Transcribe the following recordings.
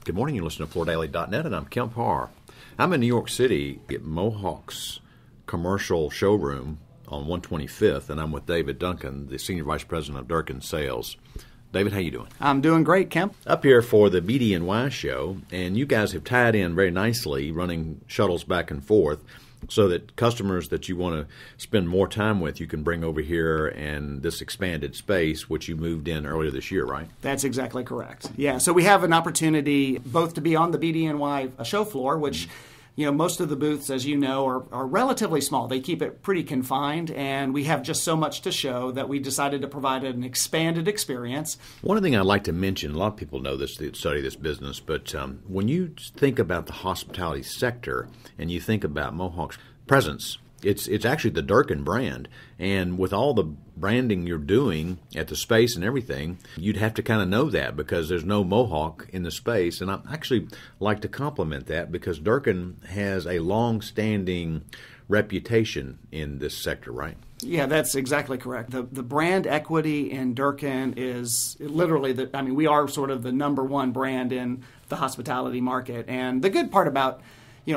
Good morning. You're listening to FloorDaily.net, and I'm Kemp Harr. I'm in New York City at Mohawk's commercial showroom on 125th, and I'm with David Duncan, the Senior Vice President of Durkan Sales. David, how you doing? I'm doing great, Kemp. Up here for the BDNY show, and you guys have tied in very nicely, running shuttles back and forth, so that customers that you want to spend more time with, you can bring over here and this expanded space, which you moved in earlier this year, right? That's exactly correct. Yeah, so we have an opportunity both to be on the BDNY show floor, which most of the booths, as you know, are relatively small. They keep it pretty confined, and we have just so much to show that we decided to provide an expanded experience. One thing I'd like to mention, a lot of people know this, that study this business, but when you think about the hospitality sector and you think about Mohawk's presence, it's actually the Durkan brand. And with all the branding you're doing at the space and everything, you'd have to kind of know that because there's no Mohawk in the space. And I actually like to compliment that because Durkan has a long-standing reputation in this sector, right? Yeah, that's exactly correct. The brand equity in Durkan is literally, we are sort of the number one brand in the hospitality market. And the good part about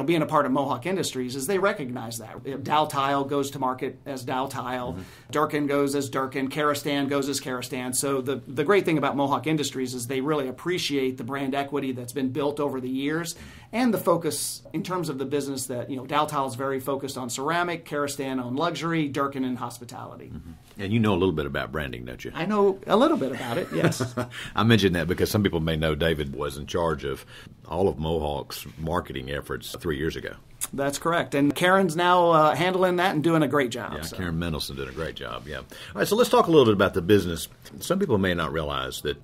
being a part of Mohawk Industries is they recognize that. Dow Tile goes to market as Dow Tile. Mm-hmm. Durkan goes as Durkan. Karastan goes as Karastan. So the great thing about Mohawk Industries is they really appreciate the brand equity that's been built over the years and the focus in terms of the business that, Dow Tile is very focused on ceramic, Karastan on luxury, Durkan in hospitality. Mm-hmm. And you know a little bit about branding, don't you? I know a little bit about it, yes. I mentioned that because some people may know David was in charge of all of Mohawk's marketing efforts 3 years ago. That's correct. And Karen's now handling that and doing a great job. Yeah, so. Karen Mendelson did a great job, yeah. All right, so let's talk a little bit about the business. Some people may not realize that,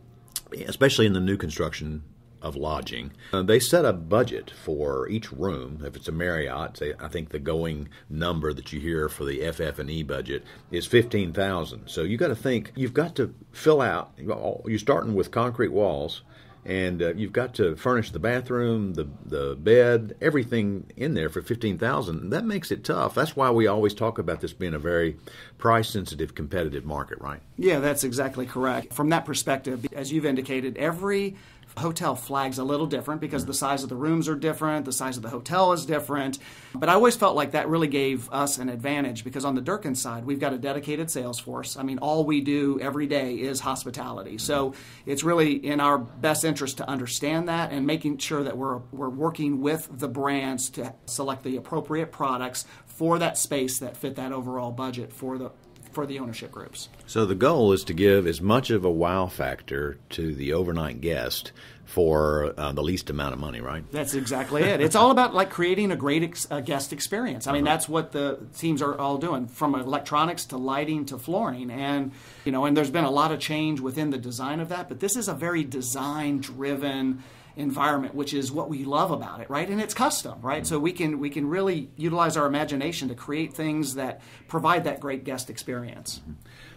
especially in the new construction of lodging, they set a budget for each room. If it's a Marriott, I think the going number that you hear for the FF&E budget is $15,000. So you got to think, you've got to fill out, you're starting with concrete walls, and you've got to furnish the bathroom, the bed, everything in there for $15,000. That makes it tough. That's why we always talk about this being a very price-sensitive, competitive market, right? Yeah, that's exactly correct. From that perspective, as you've indicated, every hotel flag's a little different because the size of the rooms are different, the size of the hotel is different. But I always felt like that really gave us an advantage because on the Durkan side, we've got a dedicated sales force. All we do every day is hospitality. So it's really in our best interest to understand that and making sure that we're working with the brands to select the appropriate products for that space that fit that overall budget for the ownership groups. So the goal is to give as much of a wow factor to the overnight guest for the least amount of money, right? That's exactly it. It's all about creating a great guest experience. That's what the teams are all doing, from electronics to lighting to flooring. And there's been a lot of change within the design of that, but this is a very design-driven environment, which is what we love about it, right? And it's custom, right? Mm-hmm. So we can really utilize our imagination to create things that provide that great guest experience. Mm-hmm.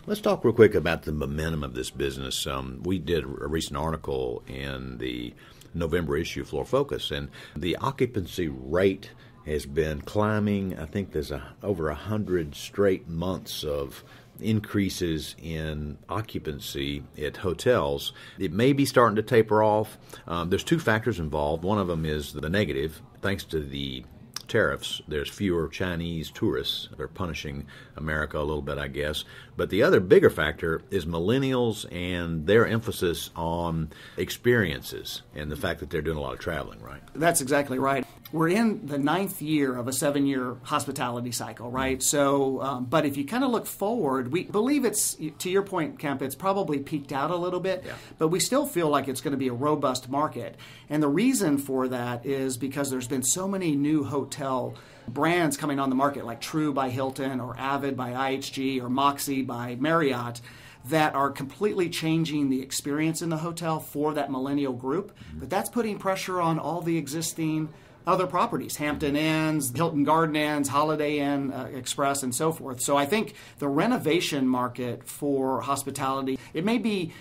Let's talk real quick about the momentum of this business. We did a recent article in the November issue of Floor Focus, and the occupancy rate has been climbing. I think there's over 100 straight months of increases in occupancy at hotels. It may be starting to taper off. There's two factors involved. One of them is the negative. Thanks to the tariffs, there's fewer Chinese tourists. They're punishing America a little bit, I guess. But the other bigger factor is millennials and their emphasis on experiences and the fact that they're doing a lot of traveling, right? That's exactly right. We're in the 9th year of a 7-year hospitality cycle, right? So, but if you kind of look forward, we believe it's, to your point, Kemp, it's probably peaked out a little bit, but we still feel like it's going to be a robust market. And the reason for that is because there's been so many new hotel brands coming on the market, like True by Hilton or Avid by IHG or Moxie by Marriott, that are completely changing the experience in the hotel for that millennial group. But that's putting pressure on all the existing other properties, Hampton Inns, Hilton Garden Inns, Holiday Inn Express, and so forth. So I think the renovation market for hospitality, it may be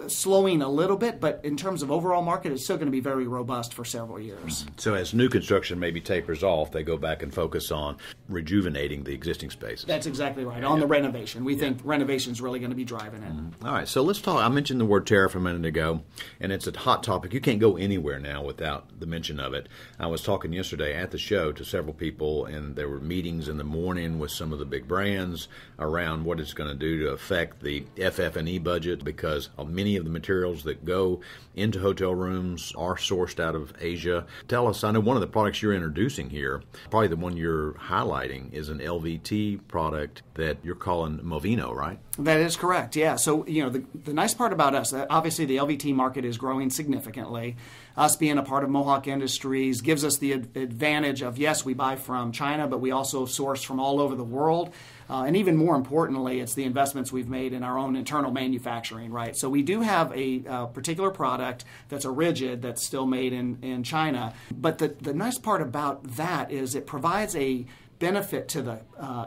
slowing a little bit, but in terms of overall market, it's still going to be very robust for several years. So as new construction maybe tapers off, they go back and focus on rejuvenating the existing spaces. That's exactly right. On the renovation. We think renovation is really going to be driving it. All right, so let's talk. I mentioned the word tariff a minute ago, and it's a hot topic. You can't go anywhere now without the mention of it. I was talking yesterday at the show to several people, and there were meetings in the morning with some of the big brands around what it's going to do to affect the FF&E budget, because many of the materials that go into hotel rooms are sourced out of Asia. Tell us, I know one of the products you're introducing here, probably the one you're highlighting, is an LVT product that you're calling Movino, right? That is correct, yeah. So, the nice part about us, that obviously the LVT market is growing significantly. Us being a part of Mohawk Industries gives us the advantage of, yes, we buy from China, but we also source from all over the world. And even more importantly, it's the investments we've made in our own internal manufacturing, right? So we do have a particular product that's a rigid that's still made in China. But the nice part about that is it provides a benefit to the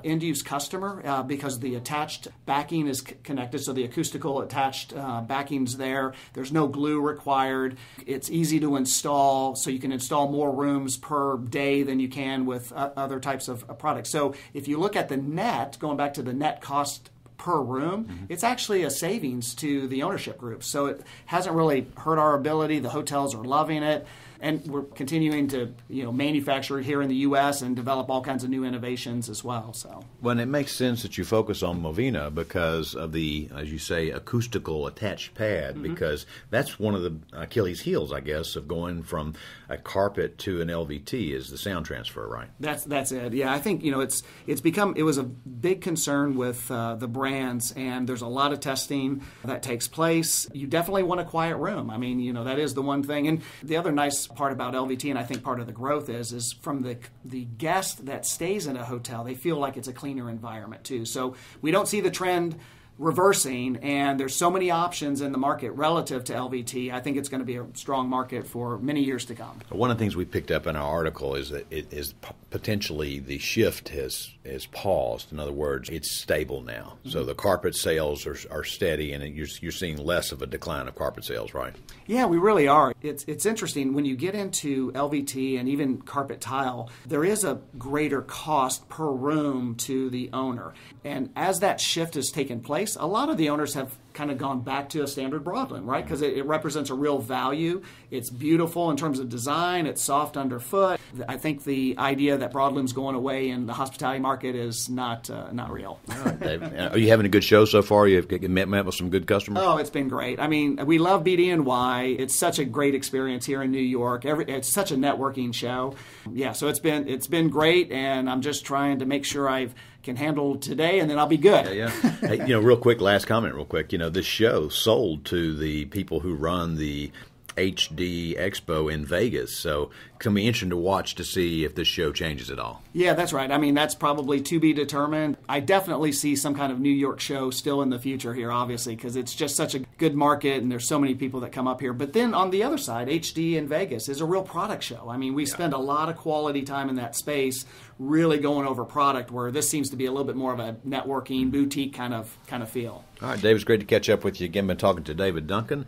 end-use customer because the attached backing is connected, so the acoustical attached backing's there. There's no glue required. It's easy to install, so you can install more rooms per day than you can with other types of products. So if you look at the net, going back to the net cost per room, it's actually a savings to the ownership group. So it hasn't really hurt our ability. The hotels are loving it. And we're continuing to, manufacture here in the U.S. and develop all kinds of new innovations as well. So, well, it makes sense that you focus on Movino because of the, as you say, acoustical attached pad, because that's one of the Achilles heels, I guess, of going from a carpet to an LVT is the sound transfer, right? That's it. Yeah, I think it was a big concern with the brands, and there's a lot of testing that takes place. You definitely want a quiet room. I mean, that is the one thing. And the other nice part about LVT, and I think part of the growth is from the guest that stays in a hotel, they feel like it's a cleaner environment too. So we don't see the trend reversing, and there's so many options in the market relative to LVT. I think it's going to be a strong market for many years to come. One of the things we picked up in our article is that it is potentially the shift has paused. In other words, it's stable now. So the carpet sales are steady, and you're seeing less of a decline of carpet sales, right? Yeah, we really are. It's interesting when you get into LVT and even carpet tile, there is a greater cost per room to the owner. And as that shift has taken place, a lot of the owners have kind of gone back to a standard broadloom, right? Because it represents a real value. It's beautiful in terms of design. It's soft underfoot. I think the idea that broadloom's going away in the hospitality market is not real. All right, Dave. Are you having a good show so far? You've met with some good customers? Oh, it's been great. I mean, we love BDNY. It's such a great experience here in New York. It's such a networking show. Yeah, so it's been great, and I'm just trying to make sure I can handle today, and then I'll be good. Yeah. Hey, real quick, last comment, real quick. This show sold to the people who run the HD Expo in Vegas. So it's going to be interesting to watch to see if this show changes at all. Yeah, that's right. I mean, that's probably to be determined. I definitely see some kind of New York show still in the future here, obviously, because it's just such a good market and there's so many people that come up here. But then on the other side, HD in Vegas is a real product show. I mean, we spend a lot of quality time in that space really going over product, where this seems to be a little bit more of a networking, boutique kind of feel. All right, Dave, it's great to catch up with you again. Been talking to David Duncan,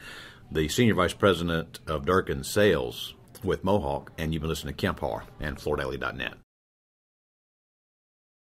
the Senior Vice President of Durkan Sales with Mohawk, and you've been listening to Kemp Harr and FloorDaily.net.